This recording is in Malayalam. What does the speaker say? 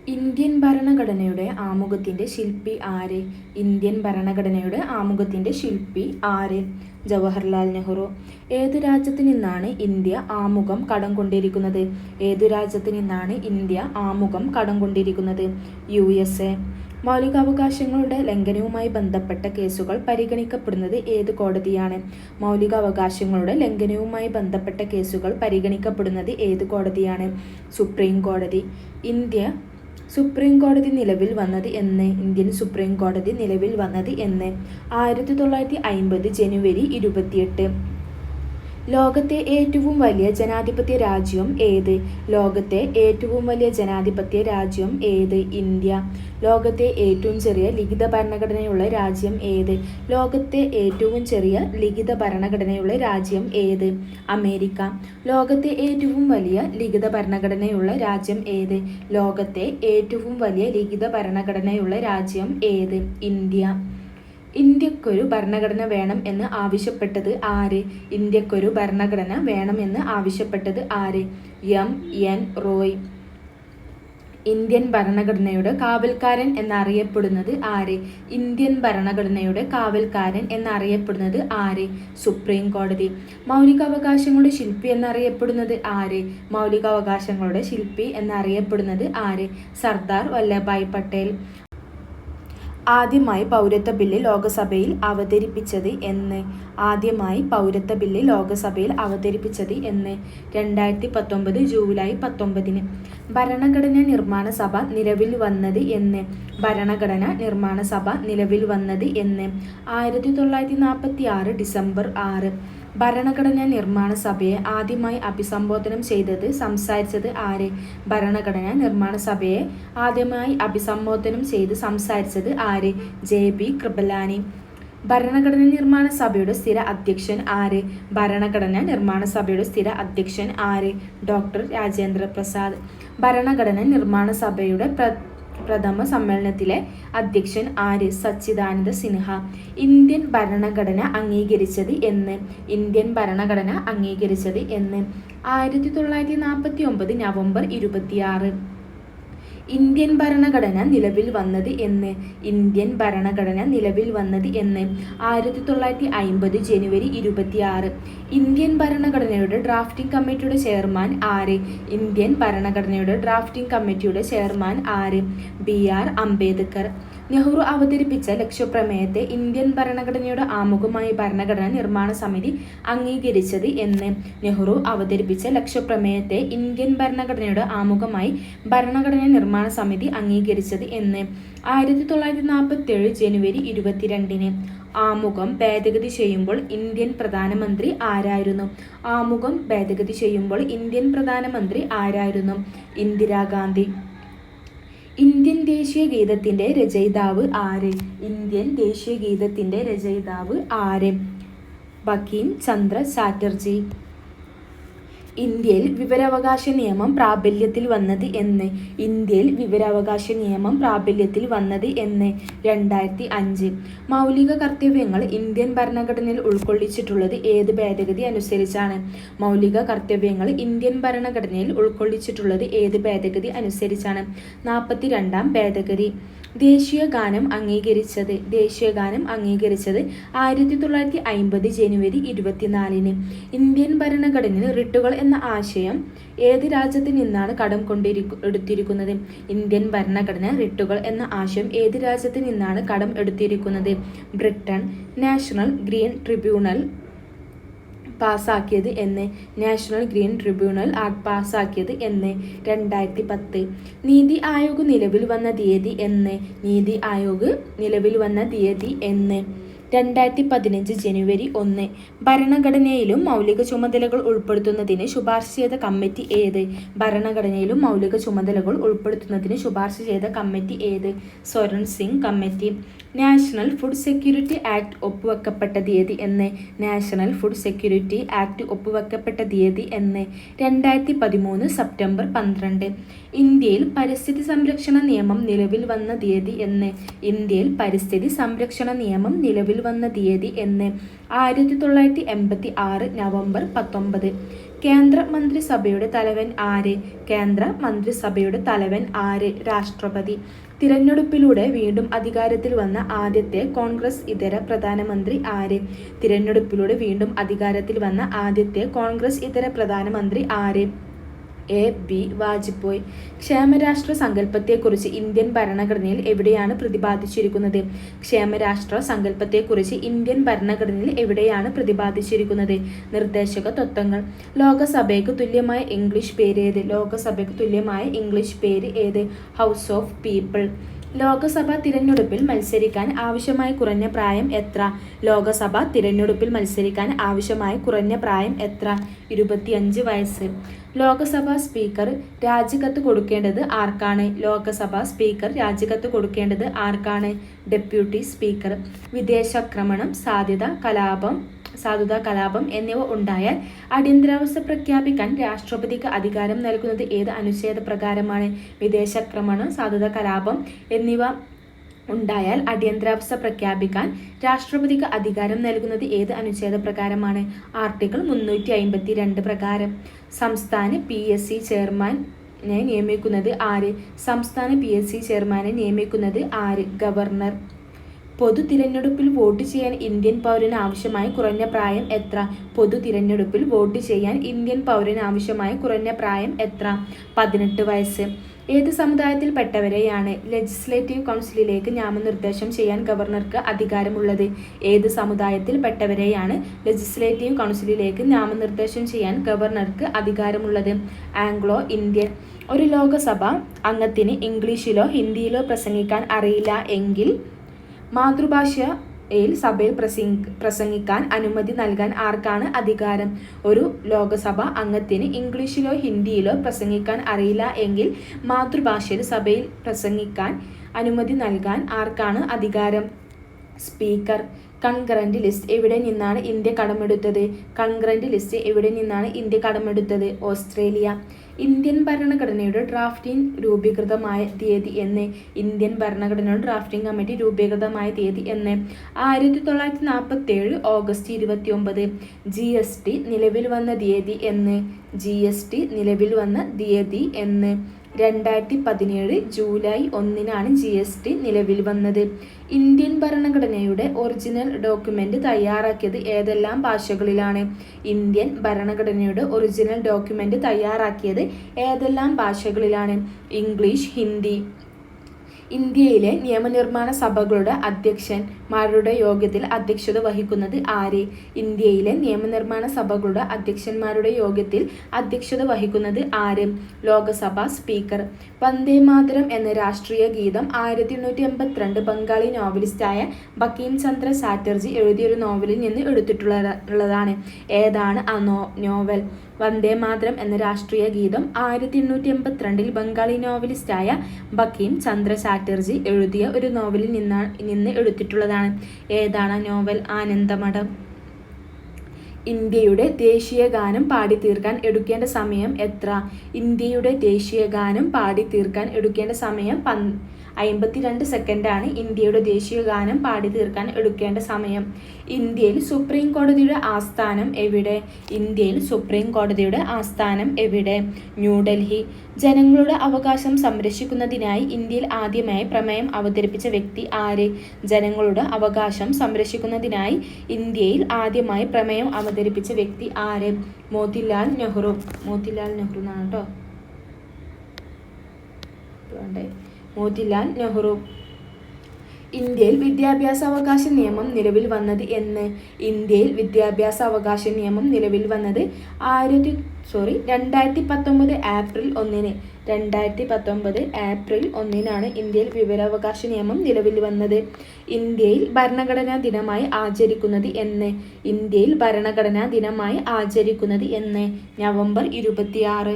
ഇന്ത്യൻ ഭരണഘടനയുടെ ആമുഖത്തിന്റെ ശില്പി ആര്? ഇന്ത്യൻ ഭരണഘടനയുടെ ആമുഖത്തിന്റെ ശില്പി ആര്? ജവഹർലാൽ നെഹ്റു. ഏതു രാജ്യത്തു നിന്നാണ് ഇന്ത്യ ആമുഖം കടം കൊണ്ടിരിക്കുന്നത്? ഏതു രാജ്യത്തു നിന്നാണ് ഇന്ത്യ ആമുഖം കടം കൊണ്ടിരിക്കുന്നത്? USA. മൗലികാവകാശങ്ങളുടെ ലംഘനവുമായി ബന്ധപ്പെട്ട കേസുകൾ പരിഗണിക്കപ്പെടുന്നത് ഏത് കോടതിയാണ്? മൗലികാവകാശങ്ങളുടെ ലംഘനവുമായി ബന്ധപ്പെട്ട കേസുകൾ പരിഗണിക്കപ്പെടുന്നത് ഏത് കോടതിയാണ്? സുപ്രീം കോടതി. സുപ്രീം കോടതി നിലവിൽ വന്നത് എന്ന്? ഇന്ത്യൻ സുപ്രീം കോടതി നിലവിൽ വന്നത് എന്ന്? 1950 ജനുവരി 28. ലോകത്തെ ഏറ്റവും വലിയ ജനാധിപത്യ രാജ്യം ഏത്? ലോകത്തെ ഏറ്റവും വലിയ ജനാധിപത്യ രാജ്യം ഏത്? ഇന്ത്യ. ലോകത്തെ ഏറ്റവും ചെറിയ ലിഖിത ഭരണഘടനയുള്ള രാജ്യം ഏത്? ലോകത്തെ ഏറ്റവും ചെറിയ ലിഖിത ഭരണഘടനയുള്ള രാജ്യം ഏത്? അമേരിക്ക. ലോകത്തെ ഏറ്റവും വലിയ ലിഖിത ഭരണഘടനയുള്ള രാജ്യം ഏത്? ലോകത്തെ ഏറ്റവും വലിയ ലിഖിത ഭരണഘടനയുള്ള രാജ്യം ഏത്? ഇന്ത്യ. ഇന്ത്യക്കൊരു ഭരണഘടന വേണം എന്ന് ആവശ്യപ്പെട്ടത് ആര്? ഇന്ത്യക്കൊരു ഭരണഘടന വേണമെന്ന് ആവശ്യപ്പെട്ടത് ആര്? M.N. റോയ്. ഇന്ത്യൻ ഭരണഘടനയുടെ കാവൽക്കാരൻ എന്നറിയപ്പെടുന്നത് ആര്? ഇന്ത്യൻ ഭരണഘടനയുടെ കാവൽക്കാരൻ എന്നറിയപ്പെടുന്നത് ആര്? സുപ്രീം കോടതി. മൗലികാവകാശങ്ങളുടെ ശില്പി എന്നറിയപ്പെടുന്നത് ആര്? മൗലികാവകാശങ്ങളുടെ ശില്പി എന്നറിയപ്പെടുന്നത് ആര്? സർദാർ വല്ലഭായ് പട്ടേൽ. ആദ്യമായി പൗരത്വ ബില്ല് ലോകസഭയിൽ അവതരിപ്പിച്ചത് എന്ന്? ആദ്യമായി പൗരത്വ ബില്ല് ലോകസഭയിൽ അവതരിപ്പിച്ചത് എന്ന്? 2019 ജൂലൈ 19. ഭരണഘടനാ നിർമ്മാണ സഭ നിലവിൽ വന്നത് എന്ന്? ഭരണഘടനാ നിർമ്മാണ സഭ നിലവിൽ വന്നത് എന്ന്? 1946 ഡിസംബർ 6. ഭരണഘടനാ നിർമ്മാണ സഭയെ ആദ്യമായി അഭിസംബോധന ചെയ്തത് സംസാരിച്ചത് ആര്? ഭരണഘടനാ നിർമ്മാണ സഭയെ ആദ്യമായി അഭിസംബോധന ചെയ്ത് സംസാരിച്ചത് ആര്? JB കൃപലാനി. ഭരണഘടനാ നിർമ്മാണ സഭയുടെ സ്ഥിര അധ്യക്ഷൻ ആര്? ഭരണഘടനാ നിർമ്മാണ സഭയുടെ സ്ഥിര അധ്യക്ഷൻ ആര്? ഡോക്ടർ രാജേന്ദ്ര പ്രസാദ്. ഭരണഘടനാ നിർമ്മാണ സഭയുടെ പ്രഥമ സമ്മേളനത്തിലെ അധ്യക്ഷൻ ആര്? സച്ചിദാനന്ദ സിൻഹ. ഇന്ത്യൻ ഭരണഘടന അംഗീകരിച്ചത് എന്ന്? ഇന്ത്യൻ ഭരണഘടന അംഗീകരിച്ചത് എന്ന്? 1949 നവംബർ 26. ഇന്ത്യൻ ഭരണഘടന നിലവിൽ വന്നത് എന്ന്? ഇന്ത്യൻ ഭരണഘടന നിലവിൽ വന്നത് എന്ന്? 1950 ജനുവരി 26. ഇന്ത്യൻ ഭരണഘടനയുടെ ഡ്രാഫ്റ്റിംഗ് കമ്മിറ്റിയുടെ ചെയർമാൻ ആര്? ഇന്ത്യൻ ഭരണഘടനയുടെ ഡ്രാഫ്റ്റിംഗ് കമ്മിറ്റിയുടെ ചെയർമാൻ ആര്? BR അംബേദ്കർ. നെഹ്റു അവതരിപ്പിച്ച ലക്ഷ്യപ്രമേയത്തെ ഇന്ത്യൻ ഭരണഘടനയുടെ ആമുഖമായി ഭരണഘടനാ നിർമ്മാണ സമിതി അംഗീകരിച്ചത് എന്ന്? നെഹ്റു അവതരിപ്പിച്ച ലക്ഷ്യപ്രമേയത്തെ ഇന്ത്യൻ ഭരണഘടനയുടെ ആമുഖമായി ഭരണഘടനാ നിർമ്മാണ സമിതി അംഗീകരിച്ചത് എന്ന്? 1947 ജനുവരി 22. ആമുഖം ഭേദഗതി ചെയ്യുമ്പോൾ ഇന്ത്യൻ പ്രധാനമന്ത്രി ആരായിരുന്നു? ആമുഖം ഭേദഗതി ചെയ്യുമ്പോൾ ഇന്ത്യൻ പ്രധാനമന്ത്രി ആരായിരുന്നു? ഇന്ദിരാഗാന്ധി. ഇന്ത്യൻ ദേശീയ ഗീതത്തിന്റെ രചയിതാവ് ആര്? ഇന്ത്യൻ ദേശീയ ഗീതത്തിന്റെ രചയിതാവ് ആര്? ബങ്കിം ചന്ദ്ര ചാറ്റർജി. ഇന്ത്യയിൽ വിവരാവകാശ നിയമം പ്രാബല്യത്തിൽ വന്നത് എന്ന്? ഇന്ത്യയിൽ വിവരാവകാശ നിയമം പ്രാബല്യത്തിൽ വന്നത് എന്ന്? 2005. മൗലിക കർത്തവ്യങ്ങൾ ഇന്ത്യൻ ഭരണഘടനയിൽ ഉൾക്കൊള്ളിച്ചിട്ടുള്ളത് ഏത് ഭേദഗതി അനുസരിച്ചാണ്? മൗലിക കർത്തവ്യങ്ങൾ ഇന്ത്യൻ ഭരണഘടനയിൽ ഉൾക്കൊള്ളിച്ചിട്ടുള്ളത് ഏത് ഭേദഗതി അനുസരിച്ചാണ്? 42ാം ഭേദഗതി. ദേശീയ ഗാനം അംഗീകരിച്ചത്? ദേശീയ ഗാനം അംഗീകരിച്ചത് 1950 ജനുവരി 24. ഇന്ത്യൻ ഭരണഘടനയിൽ റിട്ടുകൾ എന്ന ആശയം ഏത് രാജ്യത്ത് നിന്നാണ് കടം എടുത്തിരിക്കുന്നത്? ഇന്ത്യൻ ഭരണഘടന റിട്ടുകൾ എന്ന ആശയം ഏത് രാജ്യത്ത് നിന്നാണ് കടം എടുത്തിരിക്കുന്നത്? ബ്രിട്ടൻ. നാഷണൽ ഗ്രീൻ ട്രിബ്യൂണൽ പാസാക്കിയത് എന്ന്? നാഷണൽ ഗ്രീൻ ട്രിബ്യൂണൽ ആക്ട് പാസാക്കിയത് എന്ന്? 2010. നീതി ആയോഗ് നിലവിൽ വന്ന തീയതി എന്ന്? നീതി ആയോഗ് നിലവിൽ വന്ന തീയതി എന്ന്? 2015 ജനുവരി 1. ഭരണഘടനയിലും മൗലിക ചുമതലകൾ ഉൾപ്പെടുത്തുന്നതിന് ശുപാർശ ചെയ്ത കമ്മിറ്റി ഏത്? ഭരണഘടനയിലും മൗലിക ചുമതലകൾ ഉൾപ്പെടുത്തുന്നതിന് ശുപാർശ ചെയ്ത കമ്മിറ്റി ഏത്? Swaran Singh committee. National food security act ഒപ്പുവെക്കപ്പെട്ട തീയതി എന്ന്? നാഷണൽ ഫുഡ് സെക്യൂരിറ്റി ആക്ട് ഒപ്പുവെക്കപ്പെട്ട തീയതി എന്ന്? 2013 സെപ്റ്റംബർ 12. ഇന്ത്യയിൽ പരിസ്ഥിതി സംരക്ഷണ നിയമം നിലവിൽ വന്ന തീയതി എന്ന്? ഇന്ത്യയിൽ പരിസ്ഥിതി സംരക്ഷണ നിയമം നിലവിൽ വന്ന തീയതി എന്ന്? 1986 നവംബർ 19. കേന്ദ്ര മന്ത്രിസഭയുടെ തലവൻ ആര്? കേന്ദ്ര മന്ത്രിസഭയുടെ തലവൻ ആര്? രാഷ്ട്രപതി. തിരഞ്ഞെടുപ്പിലൂടെ വീണ്ടും അധികാരത്തിൽ വന്ന ആദ്യത്തെ കോൺഗ്രസ് ഇതര പ്രധാനമന്ത്രി ആര്? തിരഞ്ഞെടുപ്പിലൂടെ വീണ്ടും അധികാരത്തിൽ വന്ന ആദ്യത്തെ കോൺഗ്രസ് ഇതര പ്രധാനമന്ത്രി ആര്? A.B. വാജ്പേയി. ക്ഷേമരാഷ്ട്ര സങ്കല്പത്തെക്കുറിച്ച് ഇന്ത്യൻ ഭരണഘടനയിൽ എവിടെയാണ് പ്രതിപാദിച്ചിരിക്കുന്നത്? ക്ഷേമരാഷ്ട്ര സങ്കല്പത്തെക്കുറിച്ച് ഇന്ത്യൻ ഭരണഘടനയിൽ എവിടെയാണ് പ്രതിപാദിച്ചിരിക്കുന്നത്? നിർദ്ദേശക തത്വങ്ങൾ. ലോകസഭയ്ക്ക് തുല്യമായ ഇംഗ്ലീഷ് പേര് ഏത്? ലോകസഭയ്ക്ക് തുല്യമായ ഇംഗ്ലീഷ് പേര് ഏത്? House of people. ലോകസഭാ തിരഞ്ഞെടുപ്പിൽ മത്സരിക്കാൻ ആവശ്യമായ കുറഞ്ഞ പ്രായം എത്ര? ലോകസഭാ തിരഞ്ഞെടുപ്പിൽ മത്സരിക്കാൻ ആവശ്യമായ കുറഞ്ഞ പ്രായം എത്ര? 25 വയസ്സ്. ലോകസഭാ സ്പീക്കർ രാജിക്കത്ത് കൊടുക്കേണ്ടത് ആർക്കാണ്? ലോകസഭാ സ്പീക്കർ രാജിക്കത്ത് കൊടുക്കേണ്ടത് ആർക്കാണ്? Deputy speaker. വിദേശാക്രമണം, സാധുതാ കലാപം എന്നിവ ഉണ്ടായാൽ അടിയന്തരാവസ്ഥ പ്രഖ്യാപിക്കാൻ രാഷ്ട്രപതിക്ക് അധികാരം നൽകുന്നത് ഏത് അനുച്ഛേദ പ്രകാരമാണ്? വിദേശാക്രമണം, സാധുതാ കലാപം എന്നിവ ഉണ്ടായാൽ അടിയന്തരാവസ്ഥ പ്രഖ്യാപിക്കാൻ രാഷ്ട്രപതിക്ക് അധികാരം നൽകുന്നത് ഏത് അനുച്ഛേദ പ്രകാരമാണ്? ആർട്ടിക്കിൾ 352 പ്രകാരം. സംസ്ഥാന PSC ചെയർമാനെ നിയമിക്കുന്നത് ആര്? സംസ്ഥാന PSC ചെയർമാനെ നിയമിക്കുന്നത് ആര്? ഗവർണർ. പൊതു തിരഞ്ഞെടുപ്പിൽ വോട്ട് ചെയ്യാൻ ഇന്ത്യൻ പൗരന് ആവശ്യമായ കുറഞ്ഞ പ്രായം എത്ര? പൊതു തിരഞ്ഞെടുപ്പിൽ വോട്ട് ചെയ്യാൻ ഇന്ത്യൻ പൗരന് ആവശ്യമായ കുറഞ്ഞ പ്രായം എത്ര? 18 വയസ്സ്. ഏത് സമുദായത്തിൽപ്പെട്ടവരെയാണ് ലെജിസ്ലേറ്റീവ് കൗൺസിലിലേക്ക് നാമനിർദ്ദേശം ചെയ്യാൻ ഗവർണർക്ക് അധികാരമുള്ളത്? ഏത് സമുദായത്തിൽപ്പെട്ടവരെയാണ് ലെജിസ്ലേറ്റീവ് കൗൺസിലിലേക്ക് നാമനിർദ്ദേശം ചെയ്യാൻ ഗവർണർക്ക് അധികാരമുള്ളത്? Anglo Indian. ഒരു ലോകസഭ അംഗത്തിന് ഇംഗ്ലീഷിലോ ഹിന്ദിയിലോ പ്രസംഗിക്കാൻ അറിയില്ല എങ്കിൽ മാതൃഭാഷയിൽ സഭയിൽ പ്രസംഗിക്കാൻ അനുമതി നൽകാൻ ആർക്കാണ് അധികാരം? ഒരു ലോകസഭ അംഗത്തിന് ഇംഗ്ലീഷിലോ ഹിന്ദിയിലോ പ്രസംഗിക്കാൻ അറിയില്ല എങ്കിൽ മാതൃഭാഷയിൽ സഭയിൽ പ്രസംഗിക്കാൻ അനുമതി നൽകാൻ ആർക്കാണ് അധികാരം? സ്പീക്കർ. കൺകറന്റ് ലിസ്റ്റ് എവിടെ നിന്നാണ് ഇന്ത്യ കടമെടുത്തത്? കൺകറന്റ് ലിസ്റ്റ് എവിടെ നിന്നാണ് ഇന്ത്യ കടമെടുത്തത്? ഓസ്ട്രേലിയ. ഇന്ത്യൻ ഭരണഘടനയുടെ ഡ്രാഫ്റ്റിംഗ് രൂപീകൃതമായ തീയതി എന്ന്? ഇന്ത്യൻ ഭരണഘടനയുടെ ഡ്രാഫ്റ്റിംഗ് കമ്മിറ്റി രൂപീകൃതമായ തീയതി എന്ന്? 1947 ഓഗസ്റ്റ് 29. GST നിലവിൽ വന്ന തീയതി എന്ന്? GST നിലവിൽ വന്ന തീയതി എന്ന്? 2017 ജൂലൈ 1-നാണ് GST നിലവിൽ വന്നത്. ഇന്ത്യൻ ഭരണഘടനയുടെ ഒറിജിനൽ ഡോക്യുമെന്റ് തയ്യാറാക്കിയത് ഏതെല്ലാം ഭാഷകളിലാണ്? ഇന്ത്യൻ ഭരണഘടനയുടെ ഒറിജിനൽ ഡോക്യുമെന്റ് തയ്യാറാക്കിയത് ഏതെല്ലാം ഭാഷകളിലാണ്? ഇംഗ്ലീഷ്, ഹിന്ദി. ഇന്ത്യയിലെ നിയമനിർമ്മാണ സഭകളുടെ അധ്യക്ഷന്മാരുടെ യോഗത്തിൽ അധ്യക്ഷത വഹിക്കുന്നത് ആര്? ഇന്ത്യയിലെ നിയമനിർമ്മാണ സഭകളുടെ അധ്യക്ഷന്മാരുടെ യോഗത്തിൽ അധ്യക്ഷത വഹിക്കുന്നത് ആര്? ലോകസഭാ സ്പീക്കർ. വന്ദേമാതരം എന്ന രാഷ്ട്രീയ ഗീതം 1882 ബംഗാളി നോവലിസ്റ്റായ ബങ്കിം ചന്ദ്ര ചാറ്റർജി എഴുതിയൊരു നോവലിൽ നിന്ന് എടുത്തിട്ടുള്ളതാണ്. ഏതാണ് ആ നോവൽ? വന്ദേമാതരം എന്ന രാഷ്ട്രീയ ഗീതം 1882 ബംഗാളി നോവലിസ്റ്റായ ബങ്കിം ചന്ദ്ര ചാറ്റർജി എഴുതിയ ഒരു നോവലിൽ നിന്ന് എടുത്തിട്ടുള്ളതാണ്. ഏതാണ് നോവൽ? ആനന്ദമഠം. ഇന്ത്യയുടെ ദേശീയ ഗാനം പാടിത്തീർക്കാൻ എടുക്കേണ്ട സമയം എത്ര? ഇന്ത്യയുടെ ദേശീയ ഗാനം പാടിത്തീർക്കാൻ എടുക്കേണ്ട സമയം 52 സെക്കൻഡാണ്. ഇന്ത്യയുടെ ദേശീയ ഗാനം പാടി തീർക്കാൻ എടുക്കേണ്ട സമയം. ഇന്ത്യയിൽ സുപ്രീം കോടതിയുടെ ആസ്ഥാനം എവിടെ? ഇന്ത്യയിൽ സുപ്രീം കോടതിയുടെ ആസ്ഥാനം എവിടെ? ന്യൂഡൽഹി. ജനങ്ങളുടെ അവകാശം സംരക്ഷിക്കുന്നതിനായി ഇന്ത്യയിൽ ആദ്യമായി പ്രമേയം അവതരിപ്പിച്ച വ്യക്തി ആര്? ജനങ്ങളുടെ അവകാശം സംരക്ഷിക്കുന്നതിനായി ഇന്ത്യയിൽ ആദ്യമായി പ്രമേയം അവതരിപ്പിച്ച വ്യക്തി ആര്? മോത്തിലാൽ നെഹ്റു. മോത്തിലാൽ നെഹ്റു എന്നാണ് കേട്ടോ. മോത്തിലാൽ നെഹ്റു. ഇന്ത്യയിൽ വിദ്യാഭ്യാസാവകാശ നിയമം നിലവിൽ വന്നത് എന്ന്? ഇന്ത്യയിൽ വിദ്യാഭ്യാസാവകാശ നിയമം നിലവിൽ വന്നത് 2019 ഏപ്രിൽ 1-ന്. 2019 ഏപ്രിൽ 1-നാണ് ഇന്ത്യയിൽ വിവരാവകാശ നിയമം നിലവിൽ വന്നത്. ഇന്ത്യയിൽ ഭരണഘടനാ ദിനമായി ആചരിക്കുന്നത് എന്ന്? ഇന്ത്യയിൽ ഭരണഘടനാ ദിനമായി ആചരിക്കുന്നത് എന്ന്? നവംബർ 26.